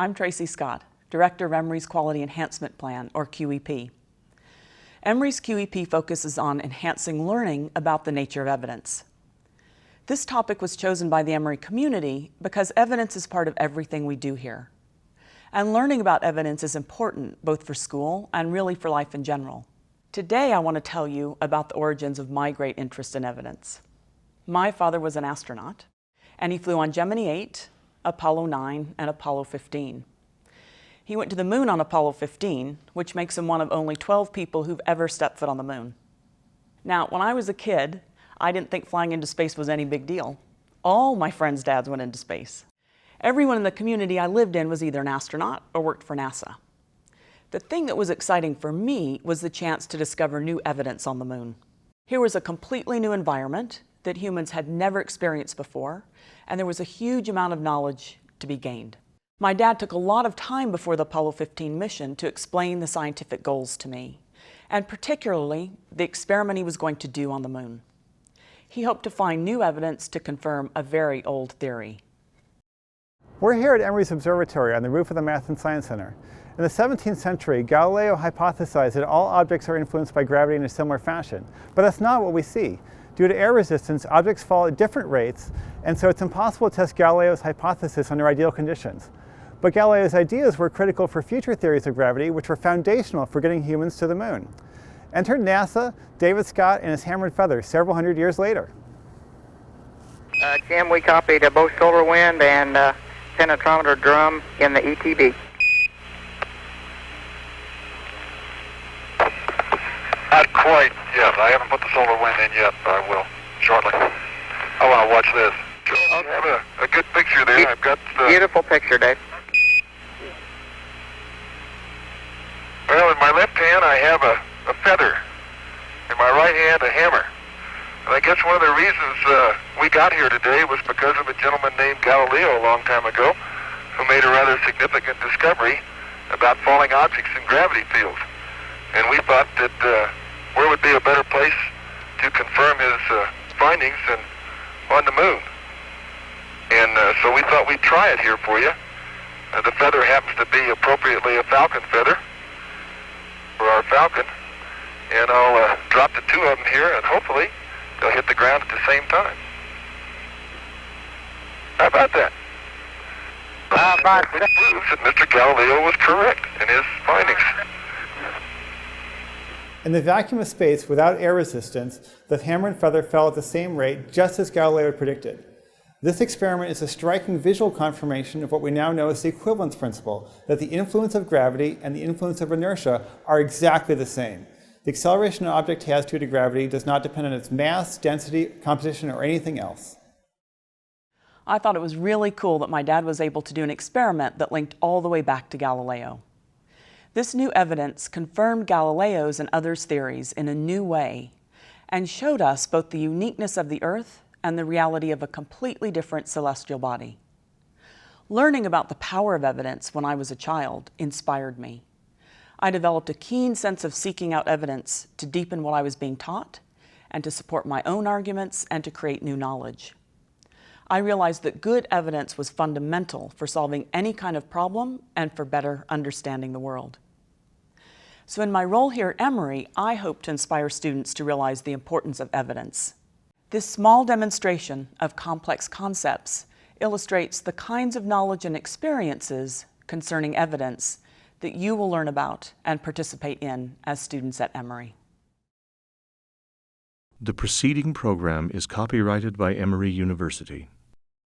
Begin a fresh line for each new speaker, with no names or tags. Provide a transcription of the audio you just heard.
I'm Tracy Scott, Director of Emory's Quality Enhancement Plan, or QEP. Emory's QEP focuses on enhancing learning about the nature of evidence. This topic was chosen by the Emory community because evidence is part of everything we do here. And learning about evidence is important both for school and really for life in general. Today I want to tell you about the origins of my great interest in evidence. My father was an astronaut, and he flew on Gemini 8, Apollo 9, and Apollo 15. He went to the moon on Apollo 15, which makes him one of only 12 people who've ever stepped foot on the moon. Now, when I was a kid, I didn't think flying into space was any big deal. All my friends' dads went into space. Everyone in the community I lived in was either an astronaut or worked for NASA. The thing that was exciting for me was the chance to discover new evidence on the moon. Here was a completely new environment that humans had never experienced before, and there was a huge amount of knowledge to be gained. My dad took a lot of time before the Apollo 15 mission to explain the scientific goals to me, and particularly the experiment he was going to do on the moon. He hoped to find new evidence to confirm a very old theory.
We're here at Emory's Observatory on the roof of the Math and Science Center. In the 17th century, Galileo hypothesized that all objects are influenced by gravity in a similar fashion, but that's not what we see. Due to air resistance, objects fall at different rates, and so it's impossible to test Galileo's hypothesis under ideal conditions. But Galileo's ideas were critical for future theories of gravity, which were foundational for getting humans to the moon. Enter NASA, David Scott, and his hammer and feather several hundred years later.
Jim, we copied both solar wind and penetrometer drum in the ETB.
Not quite yet. I haven't put the solar wind in yet, but I will shortly. I want to watch this. I have a good picture there. I've got
beautiful picture, Dave.
Well, in my left hand I have a feather. In my right hand a hammer. And I guess one of the reasons we got here today was because of a gentleman named Galileo a long time ago who made a rather significant discovery about falling objects in gravity fields. And we thought that where would be a better place to confirm his findings than on the moon. And so we thought we'd try it here for you. The feather happens to be appropriately a falcon feather for our falcon. And I'll drop the two of them here, and hopefully they'll hit the ground at the same time. How about that? It proves that Mr. Galileo was correct in his findings.
In the vacuum of space without air resistance, the hammer and feather fell at the same rate, just as Galileo had predicted. This experiment is a striking visual confirmation of what we now know as the equivalence principle, that the influence of gravity and the influence of inertia are exactly the same. The acceleration an object has due to gravity does not depend on its mass, density, composition, or anything else.
I thought it was really cool that my dad was able to do an experiment that linked all the way back to Galileo. This new evidence confirmed Galileo's and others' theories in a new way and showed us both the uniqueness of the Earth and the reality of a completely different celestial body. Learning about the power of evidence when I was a child inspired me. I developed a keen sense of seeking out evidence to deepen what I was being taught and to support my own arguments and to create new knowledge. I realized that good evidence was fundamental for solving any kind of problem and for better understanding the world. So in my role here at Emory, I hope to inspire students to realize the importance of evidence. This small demonstration of complex concepts illustrates the kinds of knowledge and experiences concerning evidence that you will learn about and participate in as students at Emory.
The preceding program is copyrighted by Emory University.